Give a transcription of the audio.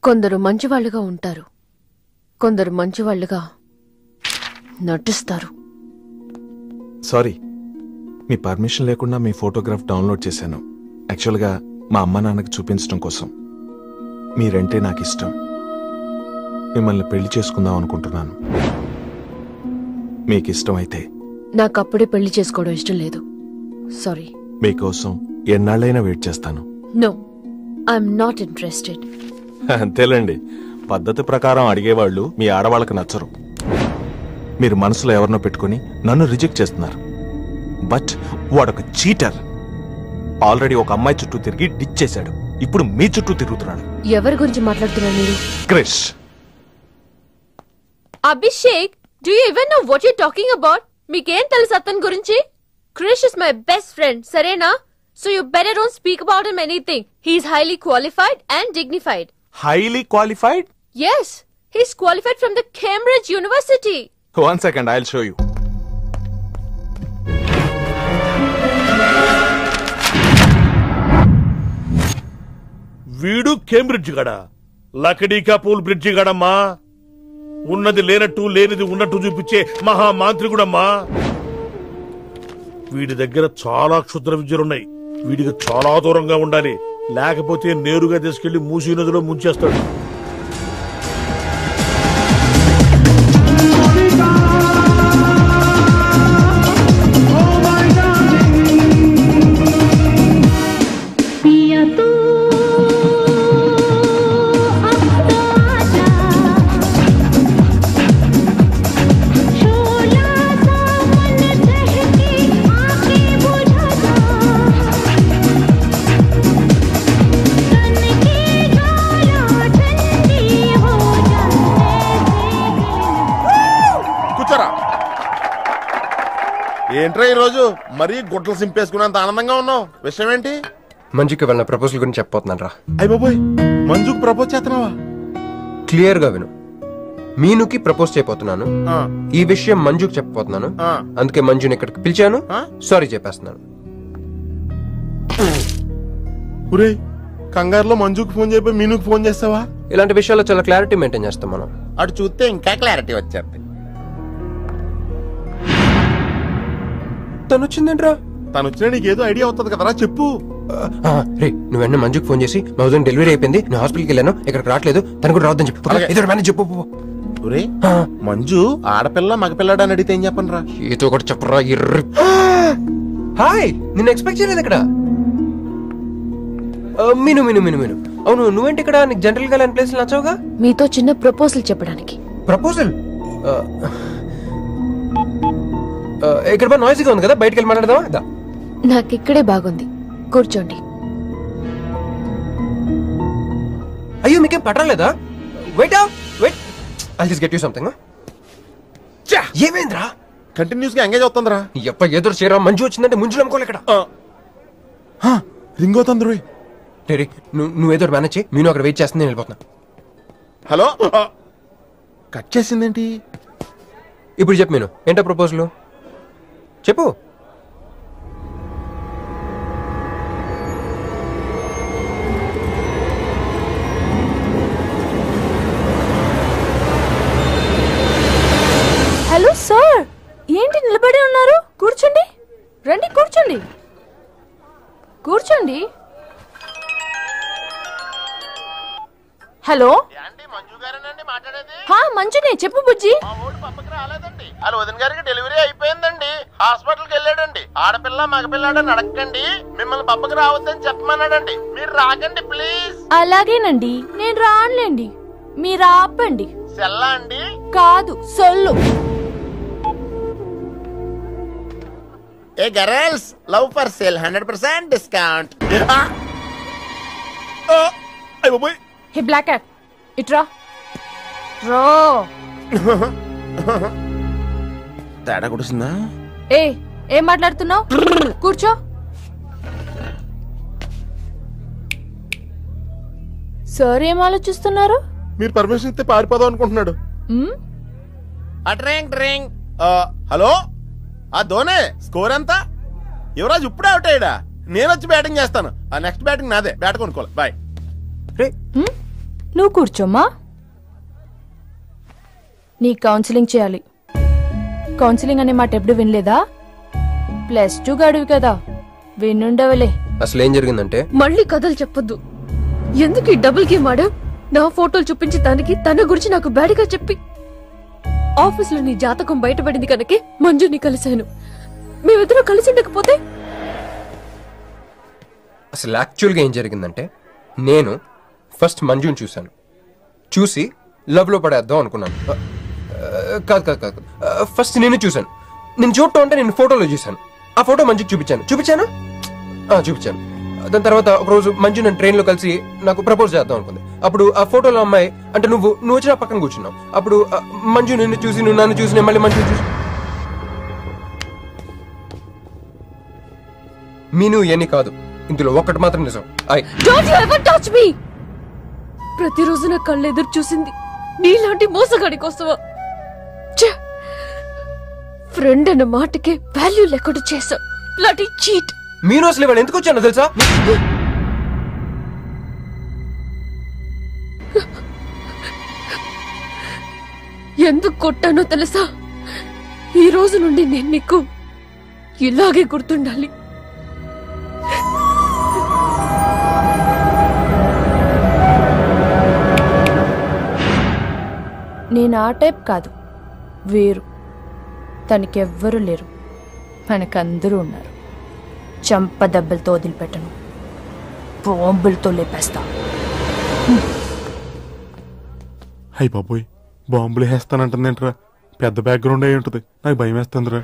కొందరు మంచివాళ్లుగా ఉంటారు, కొందరు మంచివాళ్లుగా నటిస్తారు. సారీ, మీ పర్మిషన్ లేకుండా మీ ఫోటోగ్రాఫ్ డౌన్లోడ్ చేశాను. యాక్చువల్గా మా అమ్మ నాన్నకి చూపించడం కోసం. మీరంటే నాకు ఇష్టం. మిమ్మల్ని పెళ్లి చేసుకుందాం అనుకుంటున్నాను. మీకు ఇష్టమైతే. నాకు అప్పుడే పెళ్లి చేసుకోవడం ఇష్టం లేదు. సారీ. మీకోసం ఎన్నాళ్ళైనా వెయిట్ చేస్తాను. No, I'm not interested. అంతేలేండి, పద్ధతి ప్రకారం అడిగేవాళ్ళు మీ ఆడవాళ్ళకి నచ్చరు. మీరు మనసులో ఎవరినో పెట్టుకుని నన్ను రిజెక్ట్ చేస్తున్నారు. బట్ వాడొక చీటర్. ఆల్రెడీ ఒక అమ్మాయి చుట్టూ తిరిగి డిచ్ చేశాడు. ఇప్పుడు మీ చుట్టూ తిరుగుతున్నాడు. ఎవరి గురించి మాట్లాడుతున్నారు మీరు? Krish. Abhishek, do you even know what you're talking about? మీకేం తెలుసు అతని గురించి? Krish is my best friend, సరేనా? So you better don't speak about him anything. He's highly qualified and dignified. Highly qualified? Yes, he's qualified from the Cambridge University. 1 second, I'll show you. వీడు Cambridge గడ, లకడీకా pool bridge గడమ్మా. ఉన్నది లేనట్టు లేనిది ఉన్నట్టు చూపించే మహామాంత్రికుడమ్మా. వీడి దగ్గర చాలా క్షుద్ర విద్యలున్నాయి. వీడికి చాలా దూరంగా ఉండాలి, లేకపోతే నేరుగా తీసుకెళ్లి మూసీ నదిలో ముంచేస్తాడు. ఏంట్రా ఈ రోజు మరీ గుడ్లు సింపేసుకున్నంత ఆనందంగా ఉన్నావు? విషయం ఏంటి? మంజుకి వెళ్ళిన ప్రపోజల్ గురించి చెప్పబోతున్నాను రా. అయ్య బాబోయ్, మంజుకి ప్రపోజ్ చేస్తున్నావా? క్లియర్ గా విను. మీనుకి ప్రపోజ్ చేయబోతున్నాను. ఈ విషయం మంజుకి చెప్పబోతున్నాను. అందుకే మంజుని ఇక్కడికి పిలిచాను. సారీ చెప్పేస్తున్నాను. ఒరేయ్, కంగారులో మంజుకి ఫోన్ చెప్పి మీనుకి ఫోన్ చేస్తావా? ఇలాంటి విషయాల్లో చాలా క్లారిటీ మెయింటైన్ చేస్తాం మనం. అటు చూస్తే ఇంకా క్లారిటీ వచ్చేది. తను వచ్చిందేంట్రా? తను వచ్చినా నీకేదో ఐడియా అవుతుంది కదరా, చెప్పు. రే, నువ్వు వెంటనే మంజుకి ఫోన్ చేసి మా వదిన డెలివరీ అయిపోయింది, నేను హాస్పిటల్కి వెళ్ళాను, ఇక్కడికి రావట్లేదు, తను కూడా రావద్దని చెప్పు. చెప్పు. ఒరే, మంజు ఆడపిల్ల మగపిల్లాడు అని అడిగితే ఏం చెప్పను రా? ఏదో ఒకటి చెప్పరా. హాయ్, నిన్ను ఎక్స్పెక్ట్ చేయలేదు ఇక్కడ. మీను మీను మీను మీను అవును, నువ్వేంటి ఇక్కడ? నీకు జనరల్ గా లాంటి ప్లేస్ నచ్చవుగా? మీతో చిన్న ప్రపోజల్ చెప్పడానికి. ప్రపోజల్? ఇక్కడ నాయిస్గా ఉంది కదా, బయటకు వెళ్ళి మాట్లాడదామా? నాకు ఇక్కడే బాగుంది, కూర్చోండి. అయ్యో, మీకేం పట్టలేదా? Wait wait, I'll just get you something. ఏమైందిరా? కంటిన్యూస్ గా ఎంగేజ్ అవుతుందిరా. ఎప్ప ఎదురు చేయరా, మంజు వచ్చిందంటే ముంజులు అమ్ముకోలే ఇక్కడ. రింగ్ అవుతుంది రోయ్. నువ్వు ఏదో మేనేజ్ చేయి, నేను అక్కడ వెయిట్ చేస్తుంది, నేను వెళ్ళిపోతున్నా. హలో, కట్ చేసిందేంటి? ఇప్పుడు చెప్పు మీను, ఏంటో ప్రపోజల్ చెప్పు. హలో సార్, ఏంటి నిలబడి ఉన్నారు? కూర్చోండి, రండి కూర్చోండి. కూర్చోండి. హలో, మంజునే, చెప్పు బుజ్జి. వాళ్ళ వదిన గారికి డెలివరీ అయిపోయిందండి, హాస్పిటల్కి వెళ్ళాడండి. ఆడపిల్ల మగపిల్లాడని అడగండి, మిమ్మల్ని పప్పకి రావద్దని చెప్పమన్నాడండి. మీరు రాకండి ప్లీజ్. అలాగేనండి, నేను రానులేండి, మీరు ఆపండి. సెల్లా అండి? కాదు, సొల్లు. Hey girls, love for sale 100% discount. Hey black cat, ఇట్రా. రో. తేడా కొడుతుందా? ఏం మాట్లాడుతున్నావు? కూర్చో. సార్ ఏం ఆలోచిస్తున్నారు? మీరు పర్మిషన్ ఇస్తే పారిపోదాం అనుకుంటున్నాడు. హలో, ఆ ధోనే స్కోర్ ఎంత? యువరాజ్ ఇప్పుడే అవుట్ అయ్యాడా? నేను వచ్చి బ్యాటింగ్ చేస్తాను. ఆ నెక్స్ట్ బ్యాటింగ్ నాదే. బ్యాట్ కొనుక్కోవాలి. బాయ్. నువ్వు కూర్చోమ్మా. నీ కౌన్సిలింగ్ చేయాలి. కౌన్సిలింగ్ అనే మాట ఎప్పుడు వినలేదా? +2 గడువు కదా, వినుండవలే. అసలు ఏం జరిగిందంటే, మళ్ళీ కథలు చెప్పొద్దు. ఎందుకు ఈ డబుల్ గేమ్ ఆడా? నా ఫోటోలు చూపించి తనకి తన గురించి నాకు బ్యాడ్గా చెప్పి ఆఫీస్ లో నీ జాతకం బయటపడింది కనుకే మంజుని కలిశాను. మేమిద్దరం కలిసి ఉండకపోతే? అసలు యాక్చువల్గా ఏం జరిగిందంటే, నేను ఫస్ట్ మంజుని చూశాను. చూసి లవ్ లో పడేద్దాం అనుకున్నాను. కాదు కాదు కాదు, ఫస్ట్ నేను చూశాను. నేను చూడటం అంటే నేను ఫోటోలో చూశాను. ఆ ఫోటో మంజుకి చూపించాను. దాని తర్వాత ఒకరోజు మంజు నేను ట్రైన్ లో కలిసి నాకు ప్రపోజ్ చేద్దాం అనుకుంది. అప్పుడు ఆ ఫోటోలో అమ్మాయి అంటే నువ్వు వచ్చి నా పక్కన కూర్చున్నావు. అప్పుడు మంజు నిన్ను చూసి, నువ్వు నన్ను చూసి, నేను మళ్ళీ మంజు చూసి, మీను ఇవన్నీ కాదు, ఇందులో ఒక్కటి మాత్రం నిజం. Don't you ever touch me! ప్రతిరోజు నా కళ్ళు ఎదురు చూసింది నీలాంటి మోసగాడి కోసమా? ఫ్రెండ్ అన్న మాటకే వాల్యూ లేకుండా చేశా. Bloody cheat. మీను అసలు ఇవాళ ఎందుకు వచ్చానో తెలుసా? ఎందుకు కొట్టానో తెలుసా? ఈ రోజు నుండి నేను నీకు ఇలాగే గుర్తుండాలి. నేను ఆ టైప్ కాదు, వేరు. తనకెవ్వరూ లేరు, మనకందరూ ఉన్నారు. చంప దెబ్బలతో వదిలిపెట్టను, బాంబులతో లేపేస్తా. అయ్యి బాబోయ్, బాంబులు వేస్తానంటుందేంట్రా? పెద్ద బ్యాక్గ్రౌండ్ అయి ఉంటుంది, నాకు భయం వేస్తుందిరా.